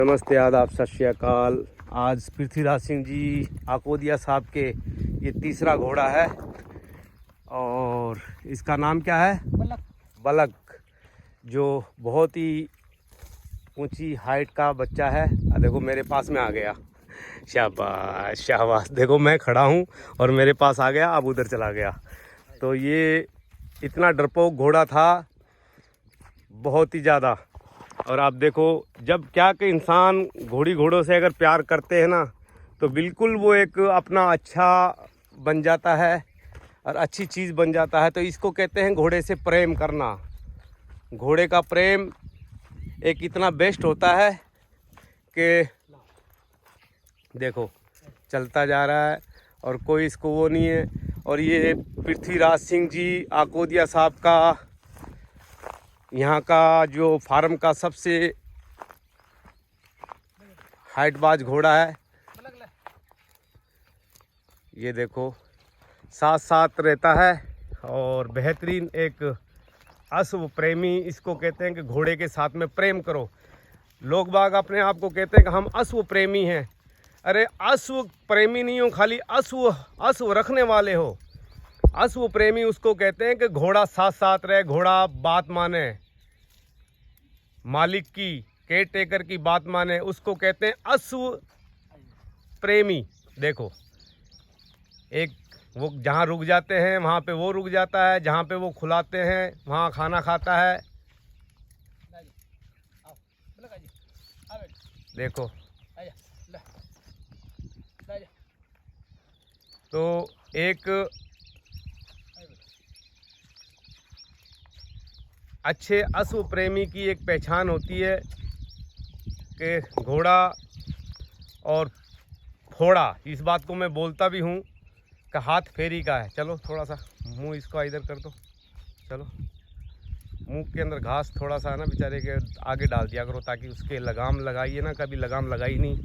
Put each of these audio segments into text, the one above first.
नमस्ते, आदाब, सत श्री अकाल। आज पृथ्वीराज सिंह जी आकोदिया साहब के ये तीसरा घोड़ा है और इसका नाम क्या है? बलक, जो बहुत ही ऊंची हाइट का बच्चा है। देखो मेरे पास में आ गया। शाबाश शाबाश। देखो मैं खड़ा हूँ और मेरे पास आ गया, अब उधर चला गया। तो ये इतना डरपोक घोड़ा था, बहुत ही ज़्यादा। और आप देखो, जब क्या कि इंसान घोड़ों से अगर प्यार करते हैं ना, तो बिल्कुल वो एक अपना अच्छा बन जाता है और अच्छी चीज़ बन जाता है। तो इसको कहते हैं घोड़े से प्रेम करना। घोड़े का प्रेम एक इतना बेस्ट होता है कि देखो चलता जा रहा है और कोई इसको वो नहीं है। और ये पृथ्वीराज सिंह जी आकोदिया साहब का, यहाँ का जो फार्म का सबसे हाइटबाज घोड़ा है। ये देखो साथ साथ रहता है और बेहतरीन एक अश्व प्रेमी इसको कहते हैं कि घोड़े के साथ में प्रेम करो। लोग बाग अपने आप को कहते हैं कि हम अश्व प्रेमी हैं। अरे अश्व प्रेमी नहीं हो, खाली अश्व रखने वाले हो। अश्व प्रेमी उसको कहते हैं कि घोड़ा साथ साथ रहे, घोड़ा बात माने, मालिक की, केयर टेकर की बात माने, उसको कहते हैं अश्व प्रेमी। देखो एक वो जहाँ रुक जाते हैं वहाँ पे वो रुक जाता है, जहाँ पे वो खुलाते हैं वहाँ खाना खाता है। देखो तो एक अच्छे अश्व प्रेमी की एक पहचान होती है कि घोड़ा और फोड़ा। इस बात को मैं बोलता भी हूँ कि हाथ फेरी का है। चलो थोड़ा सा मुंह इसको इधर कर दो। चलो मुंह के अंदर घास थोड़ा सा ना बेचारे के आगे डाल दिया करो, ताकि उसके लगाम लगाइए ना। कभी लगाम लगाई नहीं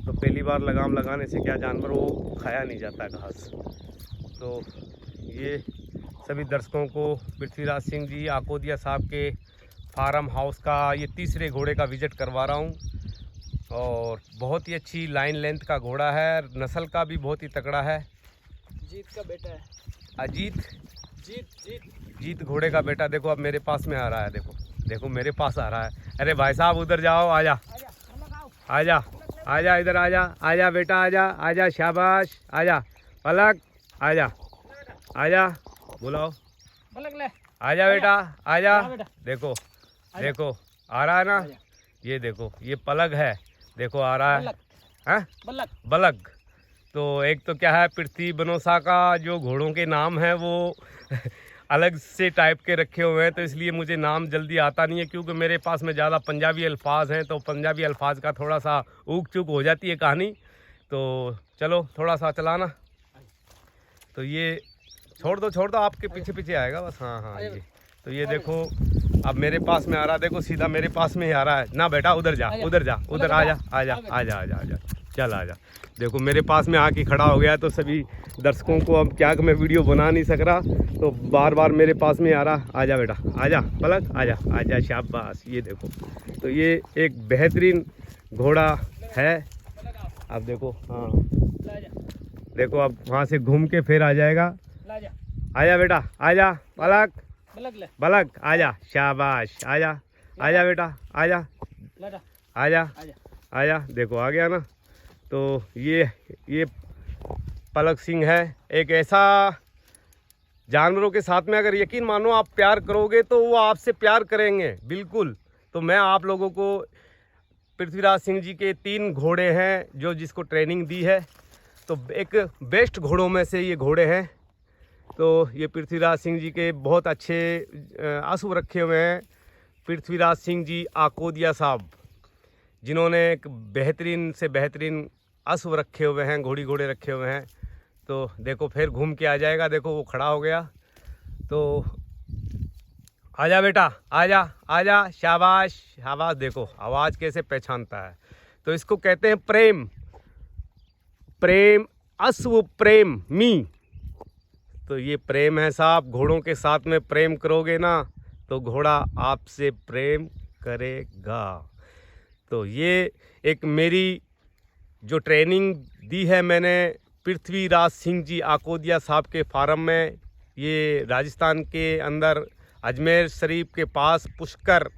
तो पहली बार लगाम लगाने से क्या जानवर वो खाया नहीं जाता घास। तो ये सभी दर्शकों को पृथ्वीराज सिंह जी आकोदिया साहब के फार्म हाउस का ये तीसरे घोड़े का विजिट करवा रहा हूँ। और बहुत ही अच्छी लाइन लेंथ का घोड़ा है, नस्ल का भी बहुत ही तगड़ा है। जीत का बेटा है। अजीत जीत घोड़े का बेटा। देखो अब मेरे पास में आ रहा है। देखो मेरे पास आ रहा है। अरे भाई साहब उधर जाओ, आजा आजा आजा, इधर आजा बेटा, आजा शाबाश, आजा पलक, आजा बुलाओ, आजा बेटा, आजा। देखो आ रहा है ना, ये देखो ये पलक है, देखो आ रहा है बलक। तो एक तो क्या है, पृथ्वी बनोसा का जो घोड़ों के नाम है वो अलग से टाइप के रखे हुए हैं, तो इसलिए मुझे नाम जल्दी आता नहीं है, क्योंकि मेरे पास में ज़्यादा पंजाबी अल्फाज हैं। तो पंजाबी अल्फाज का थोड़ा सा ऊक चूक हो जाती है कहानी। तो चलो थोड़ा सा चलाना। तो ये छोड़ दो, आपके पीछे आएगा बस। हाँ ये तो ये देखो अब मेरे पास में आ रहा। देखो सीधा मेरे पास में ही आ रहा है ना। बेटा उधर आजा चल आजा। देखो मेरे पास में आके खड़ा हो गया। तो सभी दर्शकों को अब क्या कि मैं वीडियो बना नहीं सक रहा, तो बार बार मेरे पास में आ रहा। आजा बेटा, आजा पलक, आजा शाबाश। ये देखो तो ये एक बेहतरीन घोड़ा है। अब देखो, हाँ देखो अब वहाँ से घूम के फिर आ जाएगा। आजा बेटा, आजा बलक, आजा शाबाश, आजा बेटा, आजा। देखो आ गया ना। तो ये पलक सिंह है। एक ऐसा जानवरों के साथ में अगर यकीन मानो आप प्यार करोगे तो वो आपसे प्यार करेंगे बिल्कुल। तो मैं आप लोगों को पृथ्वीराज सिंह जी के 3 घोड़े हैं जो जिसको ट्रेनिंग दी है, तो एक बेस्ट घोड़ों में से ये घोड़े हैं। तो ये पृथ्वीराज सिंह जी के बहुत अच्छे अश्व रखे हुए हैं। पृथ्वीराज सिंह जी आकोदिया साहब, जिन्होंने एक बेहतरीन से बेहतरीन अश्व रखे हुए हैं, घोड़े रखे हुए हैं। तो देखो फिर घूम के आ जाएगा। देखो वो खड़ा हो गया। तो आजा बेटा, आजा शाबाश। देखो आवाज़ कैसे पहचानता है। तो इसको कहते हैं प्रेम अश्व प्रेमी। तो ये प्रेम है साहब। घोड़ों के साथ में प्रेम करोगे ना तो घोड़ा आपसे प्रेम करेगा। तो ये एक मेरी जो ट्रेनिंग दी है मैंने पृथ्वीराज सिंह जी आकोदिया साहब के फार्म में, ये राजस्थान के अंदर अजमेर शरीफ के पास पुष्कर,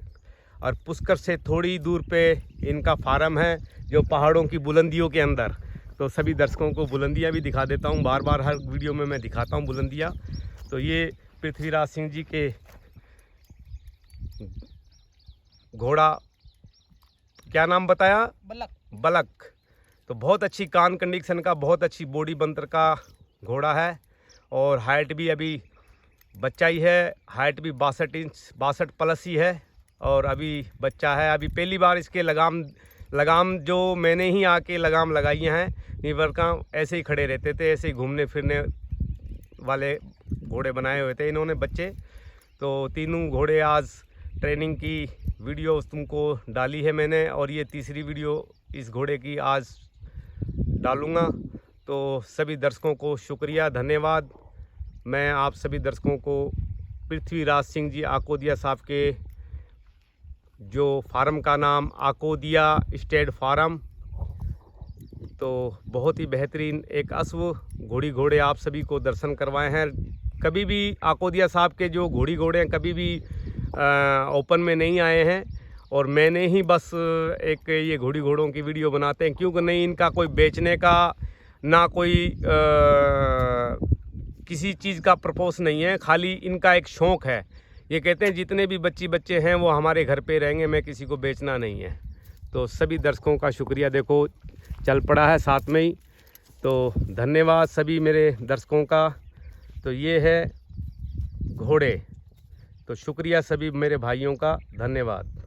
और पुष्कर से थोड़ी दूर पे इनका फार्म है जो पहाड़ों की बुलंदियों के अंदर। तो सभी दर्शकों को बुलंदियाँ भी दिखा देता हूँ, बार बार हर वीडियो में मैं दिखाता हूँ बुलंदियाँ। तो ये पृथ्वीराज सिंह जी के घोड़ा, क्या नाम बताया? बलक। बलक। तो बहुत अच्छी कान कंडीशन का, बहुत अच्छी बॉडी बनतर का घोड़ा है, और हाइट भी अभी बच्चा ही है, हाइट भी 62 इंच 62 प्लस ही है, और अभी बच्चा है। अभी पहली बार इसके लगाम जो मैंने ही आके लगाम लगाई हैं, नीवर का ऐसे ही खड़े रहते थे, ऐसे ही घूमने फिरने वाले घोड़े बनाए हुए थे इन्होंने बच्चे। तो तीनों घोड़े आज ट्रेनिंग की वीडियो तुमको डाली है मैंने, और ये तीसरी वीडियो इस घोड़े की आज डालूँगा। तो सभी दर्शकों को शुक्रिया, धन्यवाद। मैं आप सभी दर्शकों को पृथ्वीराज सिंह जी आकोदिया साहब के जो फार्म का नाम आकोदिया स्टेट फार्म, तो बहुत ही बेहतरीन एक अश्व घोड़े आप सभी को दर्शन करवाए हैं। कभी भी आकोदिया साहब के जो घोड़े हैं कभी भी ओपन में नहीं आए हैं, और मैंने ही बस एक ये घोड़ों की वीडियो बनाते हैं, क्योंकि नहीं इनका कोई बेचने का ना कोई किसी चीज़ का प्रपोज नहीं है, खाली इनका एक शौक़ है। ये कहते हैं जितने भी बच्चे हैं वो हमारे घर पे रहेंगे, मैं किसी को बेचना नहीं है। तो सभी दर्शकों का शुक्रिया, देखो चल पड़ा है साथ में ही। तो धन्यवाद सभी मेरे दर्शकों का। तो ये है घोड़े। तो शुक्रिया सभी मेरे भाइयों का, धन्यवाद।